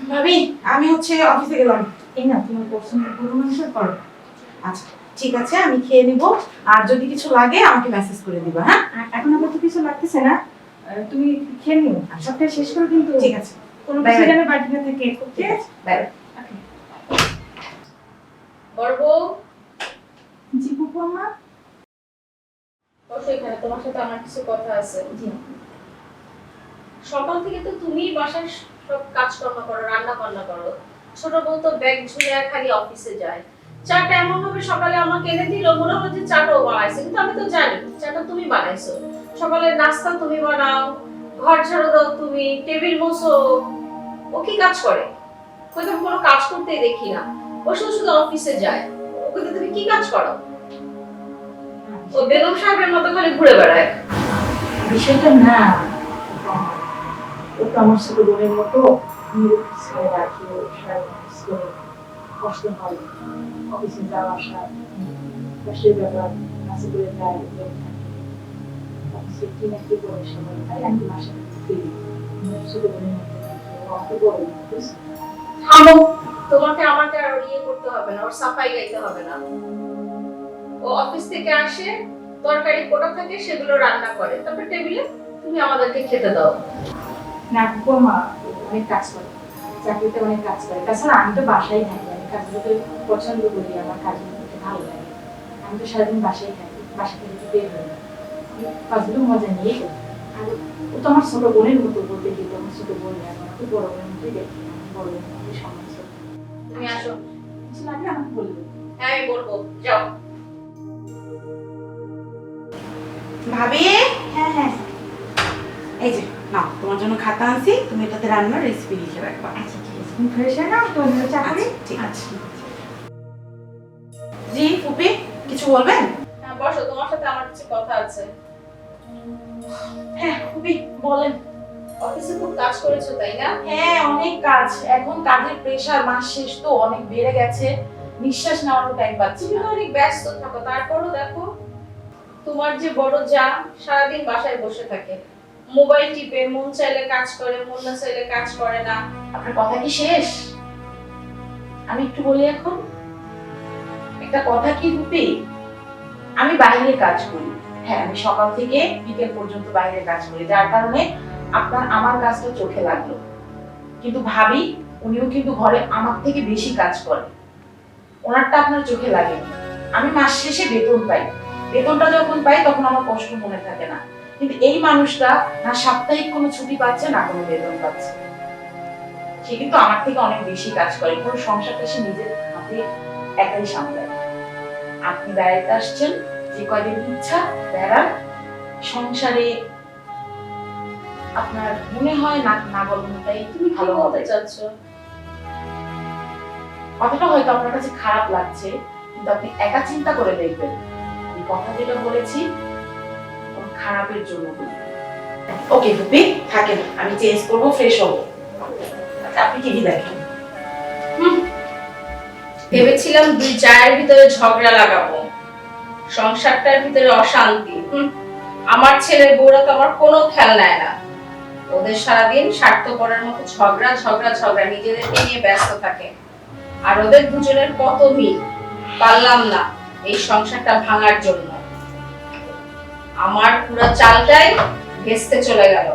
ভাবি আমি অফিসে গেলাম। এই না তোমার পছন্দ গরু মাংস করো। আচ্ছা ঠিক আছে, আমি খেয়ে নিব। আর যদি কিছু লাগে আমাকে মেসেজ করে দিবা। হ্যাঁ, এখন আবার তো কিছু লাগতেছে না, তুমি খেয়ে নিও, সবটা শেষ করো কিন্তু। ঠিক আছে, কোনো Bye কিছু bye. যেন বাকি না থাকে। ঠিক আছে, বাই। বড় বউ, জি বুবু মা। বসো এখানে, তোমার সাথে আমার কিছু কথা আছে। জি সকাল থেকে তো তুমিই বাসার সব কাজকর্ম করো, রান্না বান্না করো। ছোট বউ তো ব্যাগ ঝুলিয়ে খালি অফিসে যায়। চাটা এমন ভাবে সকালে আমাকে এনে দিল, মনে হয় যে চাটাও বানাইছে, কিন্তু আমি তো জানি চাটা তুমি বানাইছো। সকালের নাস্তা তুমি বানাও, ঘর ঝাড়ু দাও তুমি, টেবিল মোছো। ও কি কাজ করে? ওকে তো আমি কোনো কাজ করতেই দেখি না। ও শুধু শুধু অফিসে যায়। ওকে তো তুমি কি কাজ করো? ও বেগম সাহেবের মতো খালি ঘুরে বেড়ায়। বিষয়টা না, ও তো আমার ছোট বোনের মতো। আমি ওকে ছেড়ে রাখি, ও সারাদিন অফিস করে কষ্ট হয়, অফিসে যাওয়া আসা কষ্টের ব্যাপার, কাছে করে যায়, অফিসে কি না কি করে সবাই, তাই আমি বাসা ফিরি। আমার ছোট বোনের মতো রাখি, ও অত বড় না, বুঝছো? থামো, তোমাকে আমাকে আর ইয়ে করতে হবে না, ওর সাফাই গাইতে হবে না। ও অফিস থেকে আসে, তরকারি কোটা থাকে সেগুলো রান্না করে, তারপর টেবিলে তুমি আমাদেরকে খেতে দাও। না বুবু মা অনেক কাজ করে, চাকরিতে অনেক কাজ করে। তাছাড়া আমি তো বাসায় থাকি, আমি কাজগুলোকে পছন্দ করি, আমার কাজগুলো করতে ভালো লাগে। আমি তো সারাদিন বাসায় থাকি, বাসা থেকে তো বের হই না, আমি কাজগুলো মজা নিয়েই করি। আর ও তো আমার ছোট বোনের মতো, বলতে গেলে আমার ছোট বোন, এখন তো বড় বোনের মতোই দেখি, আমি বড় বোনের মতোই সম্মান করি। তুমি আসো। কিছু লাগলে আমাকে বলবে। হ্যাঁ আমি বলবো, যাও। ভাবি, হ্যাঁ হ্যাঁ, এই যে নাও, তোমার জন্য খাতা আনছি, তুমি এটাতে রান্নার রেসিপি লিখে রাখবা। আচ্ছা ঠিক আছে, তুমি ফ্রেশ হয়ে নাও, তো আমি চা করি। আচ্ছা, ঠিক আছে। আচ্ছা জি ফুপি, কিছু বলবেন? হ্যাঁ বসো, তোমার সাথে আমার কিছু কথা আছে। হ্যাঁ ফুপি বলেন। অফিসে খুব কাজ করেছো তাই না? হ্যাঁ অনেক কাজ, এখন কাজের প্রেসার, মাস শেষ তো অনেক বেড়ে গেছে, নিঃশ্বাস নেওয়ারও টাইম পাচ্ছি তুমি না। তো অনেক ব্যস্ত থাকো, তারপরও দেখো তোমার যে বড় যা সারাদিন বাসায় বসে থাকে, মোবাইল টিপে, মন চাইলে কাজ করে, মন না চাইলে কাজ করে না। আপনার কথা কি শেষ? আমি একটু বলি এখন, একটা কথা কি ফুপি, আমি বাইরে কাজ করি। হ্যাঁ আমি সকাল থেকে বিকেল পর্যন্ত বাইরে কাজ করি, যার কারণে আপনার আমার কাজটা চোখে লাগলো। কিন্তু ভাবি, উনিও কিন্তু ঘরে আমার থেকে বেশি কাজ করে, ওনারটা আপনার চোখে লাগে। আমি মাস শেষে বেতন পাই, বেতনটা যখন পাই তখন আমার কষ্ট মনে থাকে না। কিন্তু এই মানুষটা না সাপ্তাহিক কোনো ছুটি পাচ্ছে, না কোনো বেতন পাচ্ছে। সে কিন্তু আমার থেকে অনেক বেশি কাজ করে, পুরো সংসারটা সে নিজের হাতে একাই সামলায়। আপনি বেড়াইতে আসছেন, যে কয়দিন ইচ্ছা বেড়ান, সংসারে আপনার মনে হয় না না বলনটাই তুমি কি ভালো বলতে হবে। চাচ্ছ? কথাটা হয়তো আপনার কাছে খারাপ লাগছে, কিন্তু আপনি একা চিন্তা করে দেখবেন, এই কথা যেটা বলেছি কোন খারাপের জন্য বলি। ওকে ফুপি থাকেন, আমি চেঞ্জ করবো, ফ্রেশ হবো। আচ্ছা আপনি টিভি দেখেন। ভেবেছিলাম দুই জায়ের ভিতরে ঝগড়া লাগাবো, সংসারটার ভিতরে অশান্তি। আমার ছেলের বউরা তো আমার কোনো খেয়াল নেয় না, ওদের সারাদিন স্বার্থপরের মতো ঝগড়া ঝগড়া ঝগড়া, নিজেদেরকে নিয়ে ব্যস্ত থাকে। আর ওদের দুজনের কত মিল, পারলাম না এই সংসারটা ভাঙার জন্য। আমার পুরো চালটাই ভেস্তে চলে গেল।